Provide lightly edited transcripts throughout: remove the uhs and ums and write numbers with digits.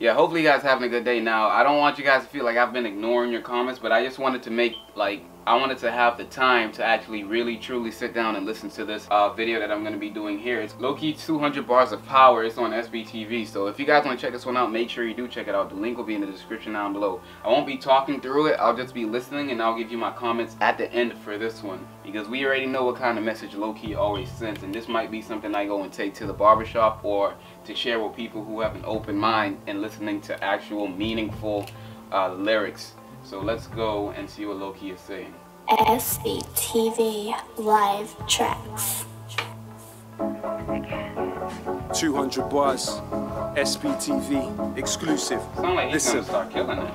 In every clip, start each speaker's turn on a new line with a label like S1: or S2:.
S1: yeah, hopefully you guys having a good day. Now, I don't want you guys to feel like I've been ignoring your comments, but I just wanted to make, like, I wanted to have the time to actually really truly sit down and listen to this video that I'm going to be doing here. It's Lowkey 200 Bars of Power. It's on SBTV. So if you guys want to check this one out, make sure you do check it out. The link will be in the description down below. I won't be talking through it. I'll just be listening, and I'll give you my comments at the end for this one, because we already know what kind of message Lowkey always sends, and this might be something I go and take to the barbershop or to share with people who have an open mind and listening to actual meaningful lyrics. So let's go and see what Lowkey is saying.
S2: SBTV live tracks.
S3: 200 bars, SBTV, exclusive.
S1: Sound like he's gonna start killing it.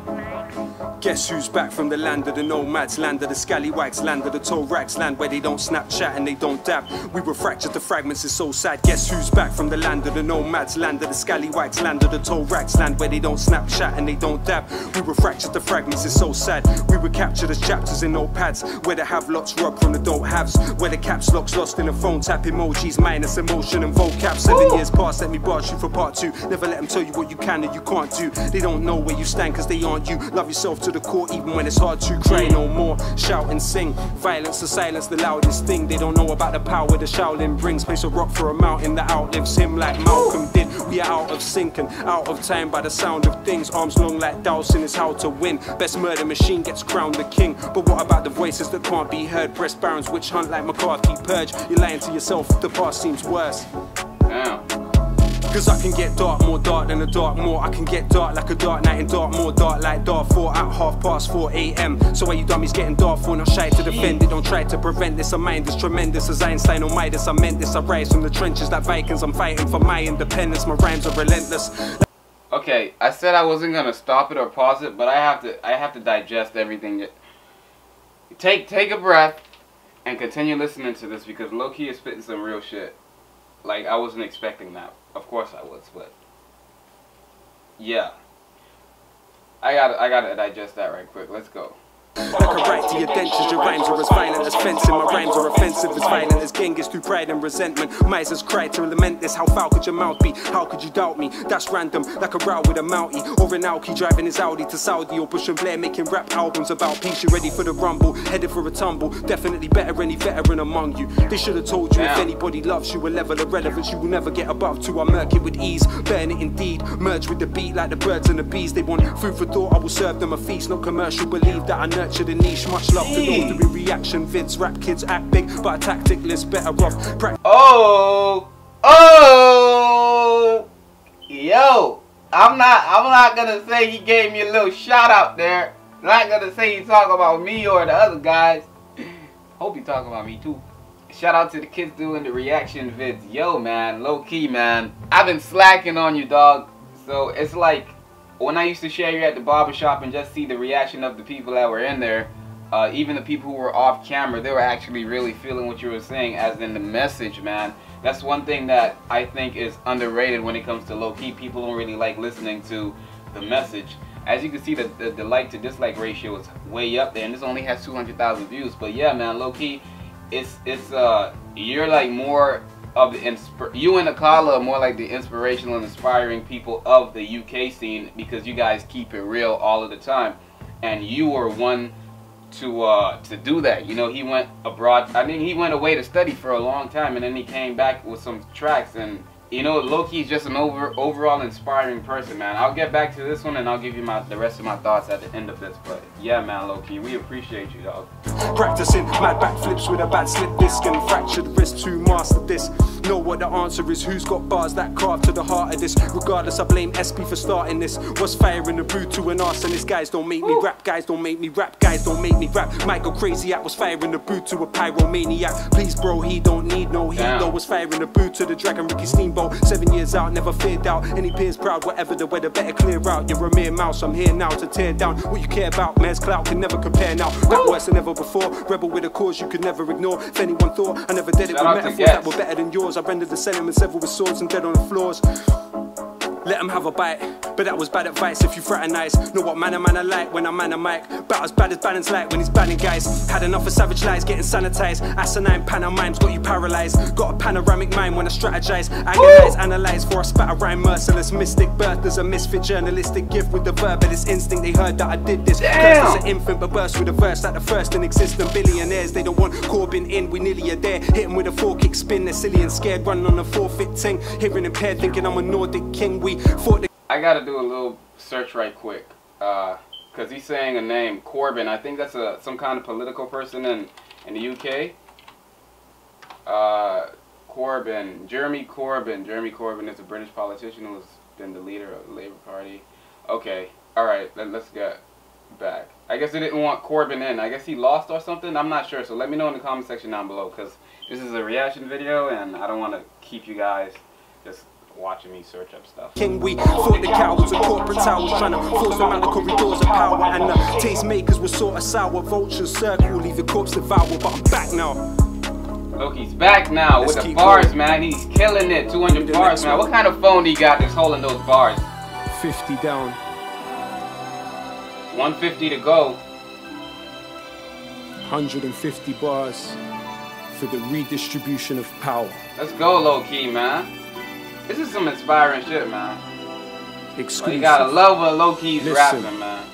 S3: Guess who's back from the land of the nomads, land of the scallywags, land of the toe rags, land where they don't Snapchat and they don't dab. We were fractured to fragments, it's so sad. Guess who's back from the land of the nomads, land of the scallywags, land of the toe rags, land where they don't Snapchat and they don't dab. We were fractured to fragments, it's so sad. We were captured as chapters in notepads, where the have-lots rob from the don't haves, where the caps locks lost in a phone tap, emojis minus emotion and vocab. 7 years past, let me barge you for part 2. Never let them tell you what you can and you can't do. They don't know where you stand cause they aren't you. Love yourself to the core even when it's hard to. Cry no more, shout and sing. Violence to silence the loudest thing. They don't know about the power the Shaolin brings. Place a rock for a mountain that outlives him like Malcolm did. We are out of sync and out of time by the sound of things. Arms long like Dowson is how to win. Best murder machine gets crowned the king. But what about the voices that can't be heard? Breast barons witch hunt like McCarthy purge. You're lying to yourself, the past seems worse.
S1: Damn.
S3: Cause I can get dark, more dark than a dark more. I can get dark like a dark night and dark more dark like dark 4 at 4:30 AM. So why you dummies getting dark for? Not shy to defend it, don't try to prevent this. A mind is tremendous as Einstein or Midas. I meant this, I rise from the trenches like Vikings. I'm fighting for my independence, my rhymes are relentless.
S1: Okay, I said I wasn't gonna stop it or pause it, but I have to digest everything. Take a breath and continue listening to this, because Lowkey is spitting some real shit. Like, I wasn't expecting that. Of course I was, but yeah, I gotta digest that right quick. Let's go.
S3: Like a right to your dentures, your rhymes are as violent as fencing. My rhymes are offensive, as violent as Genghis through pride and resentment. Misers cry to lament this. How foul could your mouth be? How could you doubt me? That's random, like a row with a Mountie. Or an Lowkey driving his Audi to Saudi. Or Bush and Blair making rap albums about peace. You ready for the rumble, headed for a tumble. Definitely better any veteran among you. They should have told you if anybody loves you, a level of relevance you will never get above to. I murk it with ease, burn it indeed. Merge with the beat like the birds and the bees. They want food for thought, I will serve them a feast. Not commercial, believe that I nurture the niche. Much love to those doing reaction vids. Rap kids act big, but a tacticless better off.
S1: Yo, I'm not gonna say he gave me a little shout out there. I'm not gonna say he talking about me or the other guys. Hope he talking about me too. Shout out to the kids doing the reaction vids. Yo, man, Lowkey, man, I've been slacking on you, dog. So it's like when I used to share you at the barbershop and just see the reaction of the people that were in there. Even the people who were off camera, they were actually really feeling what you were saying, as in the message, man. That's one thing that I think is underrated when it comes to Lowkey. People don't really like listening to the message. As you can see, the like to dislike ratio is way up there, and this only has 200,000 views. But yeah, man, Lowkey, you're like more of the you and Akala are more like the inspirational and inspiring people of the UK scene, because you guys keep it real all of the time, and you were one to do that. You know, he went abroad. I mean, he went away to study for a long time, and then he came back with some tracks. And you know, Lowkey is just an overall inspiring person, man. I'll get back to this one, and I'll give you the rest of my thoughts at the end of this. But yeah, man, Lowkey, we appreciate you, dog.
S3: Practicing mad backflips with a bad slip disc and fractured wrist to master this. Know what the answer is, who's got bars that carve to the heart of this. Regardless, I blame SP for starting this. What's fire in the boot to an arsonist? Guys don't make me rap, guys don't make me rap, guys don't make me rap. Might go crazy, I was fire in the boot to a pyromaniac. Please bro, he don't need no heat though. Was fire in the boot to the Dragon Ricky Steamboat. 7 years out, never feared out. Any peers proud, whatever the weather, better clear out. You're a mere mouse, I'm here now to tear down what you care about. Man's clout can never compare now. Rap worse than ever before. Rebel with a cause you could never ignore. If anyone thought I never did it with metaphors that were better than yours, I rendered the sentiments several with swords and dead on the floors. Let them have a bite. but that was bad advice if you fraternize. Know what man I like when I'm man a mic. About as bad as balance like when he's banning guys. Had enough of savage lies getting sanitized. Asinine pantomimes got you paralyzed. Got a panoramic mind when I strategize. Agonize, analyze for a spat of rhyme. Merciless mystic birth. There's a misfit journalistic gift with the verb. But it's instinct they heard that I did this. Cursed as an infant but burst with a verse like the first in existence. Billionaires they don't want Corbyn in. We nearly are there. Hit him with a 4-kick spin. They're silly and scared. Running on a forfeit ting. Hearing impaired thinking I'm a Nordic king. We fought the
S1: I gotta do a little search right quick, cause he's saying a name, Corbyn. I think that's some kind of political person in the UK. Corbyn, Jeremy Corbyn. Jeremy Corbyn is a British politician who's been the leader of the Labour Party. Okay, all right, let's get back. I guess they didn't want Corbyn in. I guess he lost or something. I'm not sure. So let me know in the comment section down below, cause this is a reaction video and I don't want to keep you guys just watching me search up stuff.
S3: King, we fought the cowards and corporate towers, trying to force them out the corridors of power. And the tastemakers were sort of sour. Vultures circle, leave the corpse devour. But I'm back now.
S1: Lowkey's back now with the bars, man. He's killing it. 200 bars, man. What kind of phone he got that's holding those bars?
S3: 50 down.
S1: 150 to go.
S3: 150 bars for the redistribution of power.
S1: Let's go, Lowkey, man. This is some inspiring shit, man.
S3: Exclusive.
S1: You gotta love what Lowkey's rapping, man.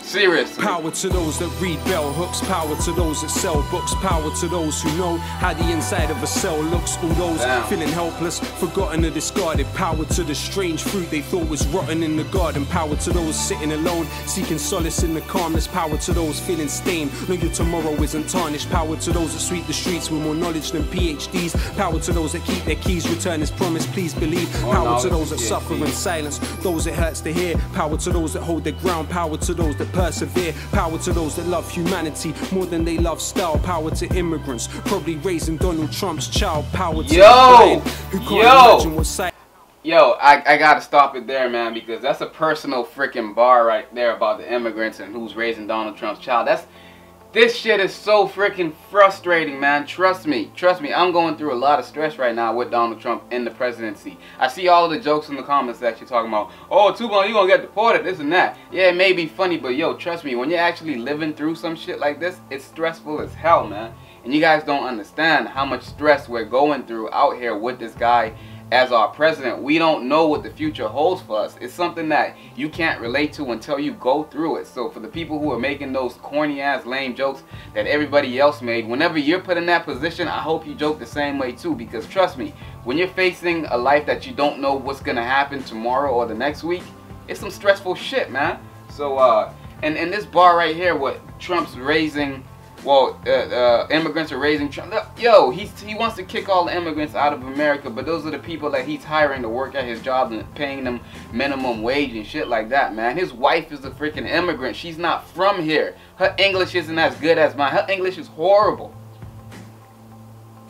S1: Seriously.
S3: Power to those that read bell hooks, power to those that sell books, power to those who know how the inside of a cell looks. All those feeling helpless, forgotten or discarded. Power to the strange fruit they thought was rotten in the garden. Power to those sitting alone, seeking solace in the calmness. Power to those feeling stained, know your tomorrow isn't tarnished. Power to those that sweep the streets with more knowledge than PhDs. Power to those that keep their keys, return as promised, please believe. Power to those that suffer in silence, those it hurts to hear. Power to those that hold their ground, power to those that persevere. Power to those that love humanity more than they love style. Power to immigrants, probably raising Donald Trump's child. Power to the blind who can't imagine what sight.
S1: Yo, I gotta stop it there, man, because that's a personal freaking bar right there about the immigrants and who's raising Donald Trump's child. This shit is so freaking frustrating, man. Trust me, I'm going through a lot of stress right now with Donald Trump in the presidency. I see all of the jokes in the comment section talking about, oh, Itstooblunt, you gonna get deported, this and that. Yeah, it may be funny, but yo, trust me, when you're actually living through some shit like this, it's stressful as hell, man. And you guys don't understand how much stress we're going through out here with this guy as our president. We don't know what the future holds for us. It's something that you can't relate to until you go through it. So for the people who are making those corny ass lame jokes that everybody else made, whenever you're put in that position, I hope you joke the same way too, because trust me, when you're facing a life that you don't know what's gonna happen tomorrow or the next week, it's some stressful shit, man. So and this bar right here, what Trump's raising, well, immigrants are raising Trump. Yo, he wants to kick all the immigrants out of America, but those are the people that he's hiring to work at his job and paying them minimum wage and shit like that, man. His wife is a freaking immigrant. She's not from here. Her English isn't as good as mine. Her English is horrible.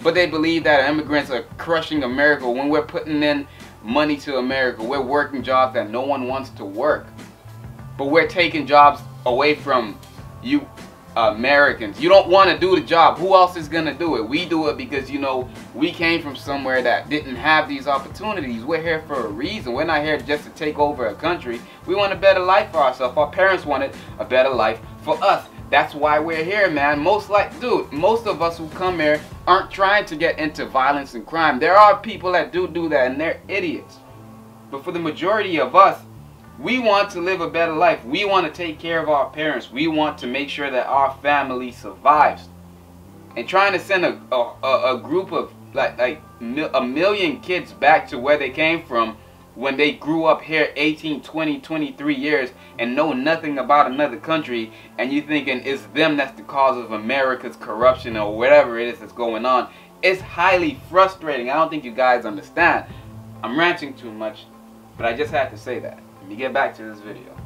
S1: But they believe that immigrants are crushing America when we're putting in money to America. We're working jobs that no one wants to work. But we're taking jobs away from you Americans. You don't want to do the job. Who else is going to do it? We do it because, you know, we came from somewhere that didn't have these opportunities. We're here for a reason. We're not here just to take over a country. We want a better life for ourselves. Our parents wanted a better life for us. That's why we're here, man. Most of us who come here aren't trying to get into violence and crime. There are people that do that, and they're idiots. But for the majority of us, we want to live a better life. We want to take care of our parents. We want to make sure that our family survives. And trying to send a group of like a million kids back to where they came from when they grew up here 18, 20, 23 years and know nothing about another country, and you thinking it's them that's the cause of America's corruption or whatever it is that's going on. It's highly frustrating. I don't think you guys understand. I'm ranting too much, but I just had to say that. Let me get back to this video.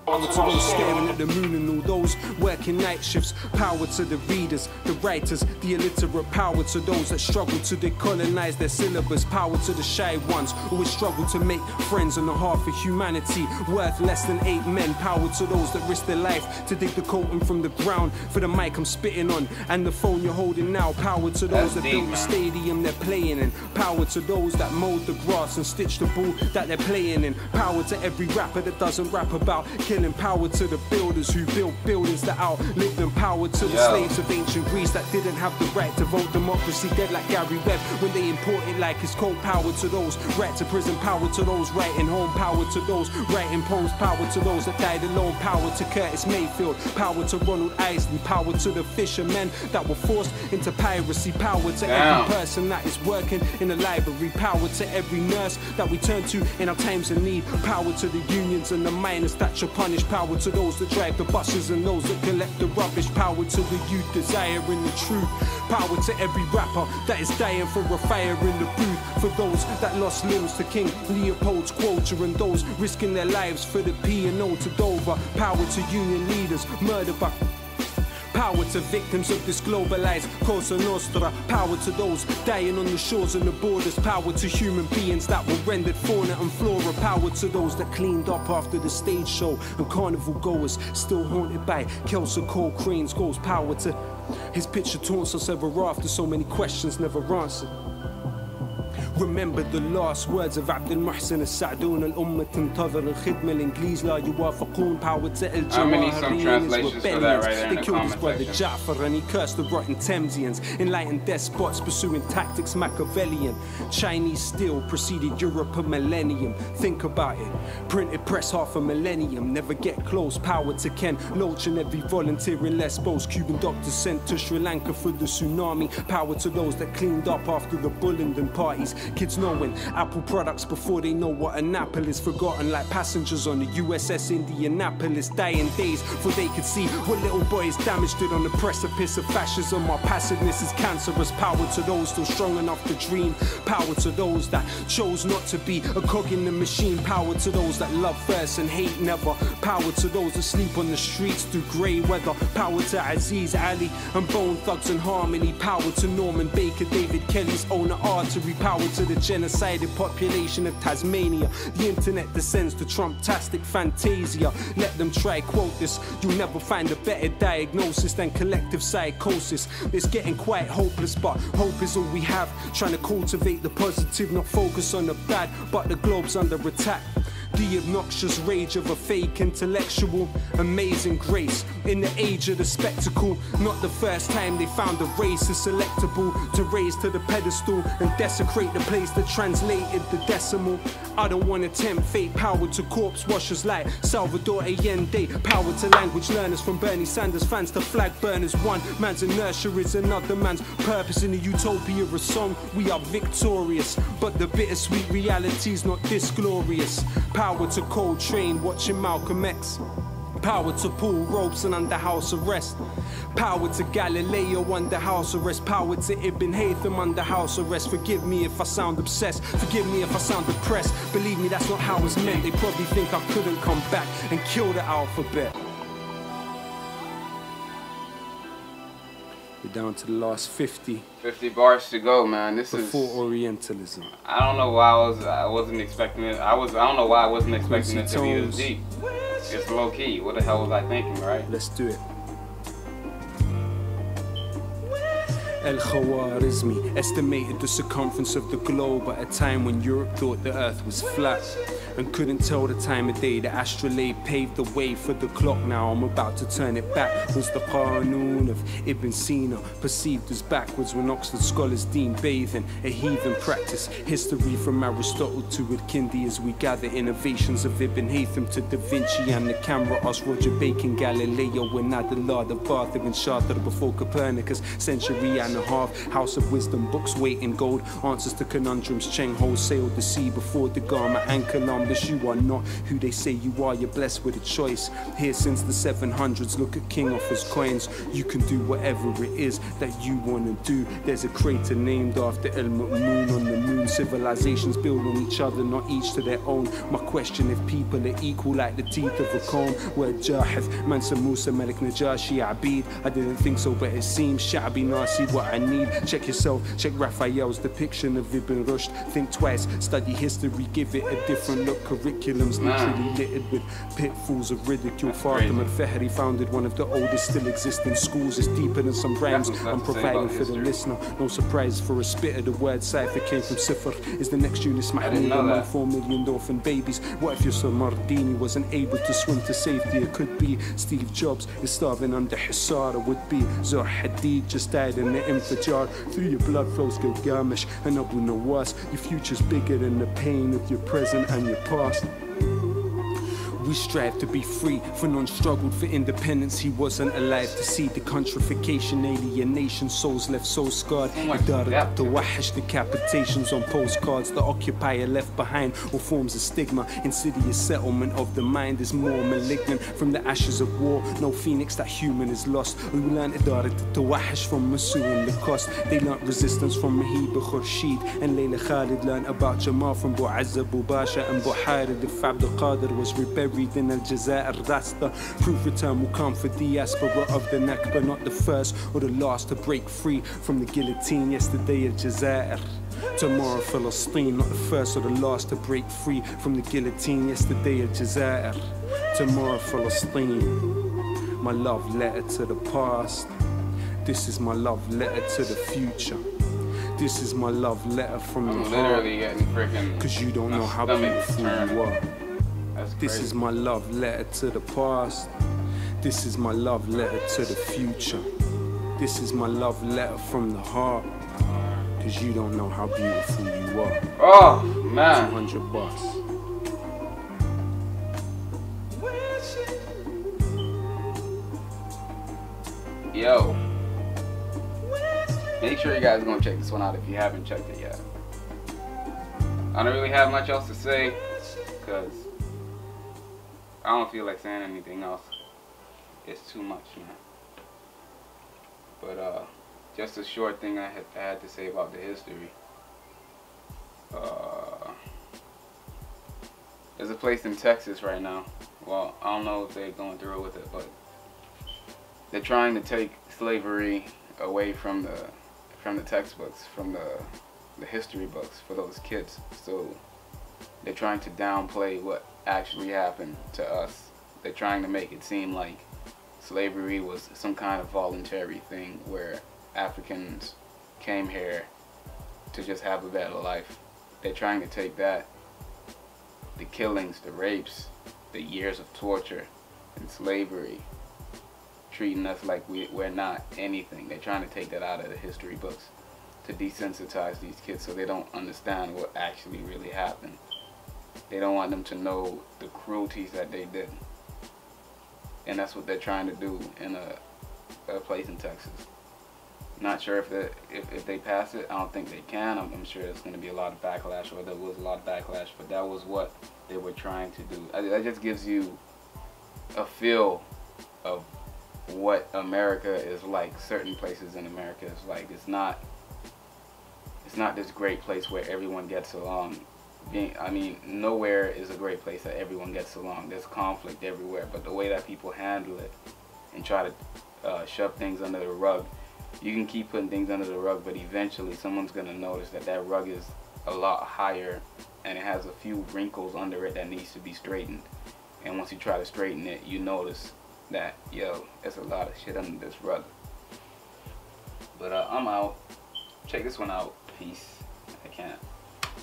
S3: Power to those staring at the moon and all those working night shifts. Power to the readers, the writers, the illiterate. Power to those that struggle to decolonize their syllabus. Power to the shy ones who always struggle to make friends on the half of humanity worth less than 8 men. Power to those that risk their life to dig the cotton from the ground for the mic I'm spitting on and the phone you're holding now. Power to those that built the stadium they're playing in. Power to those that mowed the grass and stitched the ball that they're playing in. Power to every rapper that doesn't rap about killing. Power to the builders who built buildings that outlived them. Power to the slaves of ancient Greece that didn't have the right to vote. Democracy dead like Gary Webb when they import it like it's cold. Power to those right to prison. Power to those writing home. Power to those writing poems. Power to those that died alone. Power to Curtis Mayfield. Power to Ronald Isley. Power to the fishermen that were forced into piracy. Power to every person that is working in the library. Power to every nurse that we turn to in our times of need. Power to the unions and the miners that shall punish. Power to those that drive the buses and those that collect the rubbish. Power to the youth desiring the truth. Power to every rapper that is dying for a fire in the booth. For those that lost limbs to King Leopold's quota and those risking their lives for the P&O to Dover. Power to union leaders murdered by... Power to victims of this globalized Cosa Nostra. Power to those dying on the shores and the borders. Power to human beings that were rendered fauna and flora. Power to those that cleaned up after the stage show and carnival goers still haunted by Kelso Cole Crane's ghost. Power to his picture taunts us ever after so many questions never answered. Remember the last words of عبد المحسن السعدون الأمة تنتظر الخدمة الإنجليز لا يوافقون. Power to El Jawahirians rebellions. They killed his brother Ja'far and he cursed the rotten Thamesians. Enlightened despots pursuing tactics Machiavellian. Chinese steel preceded Europe a millennium. Think about it. Printed press half a millennium. Never get close. Power to Ken Loach and every volunteer in Lesbos. Cuban doctors sent to Sri Lanka for the tsunami. Power to those that cleaned up after the Bullingdon parties. Kids knowing Apple products before they know what an apple is. Forgotten like passengers on the USS Indianapolis. Dying days before they could see what little boys damaged it on the precipice of fascism. Our passiveness is cancerous. Power to those still strong enough to dream. Power to those that chose not to be a cog in the machine. Power to those that love first and hate never. Power to those that sleep on the streets through grey weather. Power to Aziz Ali and Bone Thugs and Harmony. Power to Norman Baker, David Kelly's owner artery. Power to the genocided population of Tasmania. The internet descends to Trump-tastic fantasia. Let them try quote this. You'll never find a better diagnosis than collective psychosis. It's getting quite hopeless, but hope is all we have. Trying to cultivate the positive, not focus on the bad. But the globe's under attack. The obnoxious rage of a fake intellectual. Amazing grace in the age of the spectacle. Not the first time they found a race is selectable to raise to the pedestal and desecrate the place that translated the decimal. I don't want to tempt fate. Power to corpse washers like Salvador Allende. Power to language learners from Bernie Sanders fans to flag burners. One man's inertia is another man's purpose. In the utopia of song we are victorious, but the bittersweet reality's not this glorious. Power to Coltrane watching Malcolm X. Power to Paul Robeson under house arrest. Power to Galileo under house arrest. Power to Ibn Haytham under house arrest. Forgive me if I sound obsessed. Forgive me if I sound depressed. Believe me, that's not how it's meant. They probably think I couldn't come back and kill the alphabet. We're down to the last 50
S1: bars to go, man. This
S3: before
S1: is
S3: Orientalism.
S1: I don't know why I wasn't expecting it. I don't know why I wasn't expecting it to be this deep. It's low key. What the hell was I thinking, right?
S3: Let's do it. El-Khwarizmi estimated the circumference of the globe at a time when Europe thought the earth was flat and couldn't tell the time of day. The astrolabe paved the way for the clock. Now I'm about to turn it back. Was the Qanun of Ibn Sina perceived as backwards when Oxford scholars deemed bathing a heathen practice? History from Aristotle to Al-Kindi as we gather innovations of Ibn Haytham to Da Vinci and the camera. Us Roger Bacon, Galileo, and Nadallah, the Bartha and Charter before Copernicus. Century and a half, House of Wisdom books weight in gold. Answers to conundrums. Cheng Ho sailed the sea before the Gama and Columbus. regardless, you are not who they say you are. You're blessed with a choice. Here since the 700s, look at King offers coins. You can do whatever it is that you want to do. There's a crater named after El Moon on the moon. Civilizations build on each other, not each to their own. My question, if people are equal like the teeth of a comb. Word Jahith, Mansa Musa, Malik Najashi, Abid. I didn't think so, but it seems Sha'bi Nasi what I need. Check yourself, check Raphael's depiction of Ibn Rushd. Think twice, study history, give it a different look. Curriculums literally littered with pitfalls of ridicule. Fatima al-Fahri founded one of the oldest still existing schools. It's deeper than some rhymes I'm providing for the listener. No surprise for a spitter, the word cipher came from Sifr. Is the next Yunus Mahmoud among 4 million orphan babies? What if your son Mardini wasn't able to swim to safety? It could be Steve Jobs is starving under Hisar. It would be Zor Hadid just died in the Infajar. Through your blood flows Gilgamesh and Abu Nawas. Your future's bigger than the pain of your present and your past. We strive to be free, for none struggled for independence. He wasn't alive to see the countrification, alienation, souls left so scarred. The wahish decapitations on postcards, the occupier left behind, or forms of stigma. Insidious settlement of the mind is more malignant. From the ashes of war, no phoenix that human is lost. We learned the wahish from Masu and Lacoste. They learnt resistance from Mahiba Khurshid, and Layla Khalid learned about Jamal from Bu'azza Bubasha and Buharid. If Abdul Qadir was reburied in Al Jazair, that's the proof return will come for diaspora of the Nakba, not the first or the last to break free from the guillotine. Yesterday Al Jazair, tomorrow Palestine, not the first or the last to break free from the guillotine. Yesterday Al Jazair, tomorrow Palestine. My love letter to the past. This is my love letter to the future. This is my love letter from the heart. Cause you don't know how beautiful you are. This is my love letter to the past. This is my love letter to the future. This is my love letter from the heart. Cause you don't know how beautiful you are.
S1: Oh man.
S3: 200 bucks.
S1: Yo. Make sure you guys are gonna check this one out if you haven't checked it yet. I don't really have much else to say because I don't feel like saying anything else. It's too much, man. But just a short thing I had to say about the history. There's a place in Texas right now. Well, I don't know if they're going through with it, but they're trying to take slavery away from the textbooks, from the history books for those kids. So they're trying to downplay what actually happened to us. They're trying to make it seem like slavery was some kind of voluntary thing where Africans came here to just have a better life. They're trying to take that, the killings, the rapes, the years of torture and slavery, treating us like we're not anything. They're trying to take that out of the history books to desensitize these kids so they don't understand what actually really happened. They don't want them to know the cruelties that they did. And that's what they're trying to do in a place in Texas. Not sure if they pass it. I don't think they can. I'm sure there's going to be a lot of backlash, or there was a lot of backlash, but that was what they were trying to do. That just gives you a feel of what America is like. Certain places in America is like. It's not this great place where everyone gets along. I mean, nowhere is a great place that everyone gets along. There's conflict everywhere, but the way that people handle it and try to shove things under the rug, you can keep putting things under the rug, but eventually someone's going to notice that that rug is a lot higher and it has a few wrinkles under it that needs to be straightened. And once you try to straighten it, you notice that, yo, there's a lot of shit under this rug. But I'm out. Check this one out. Peace. I can't.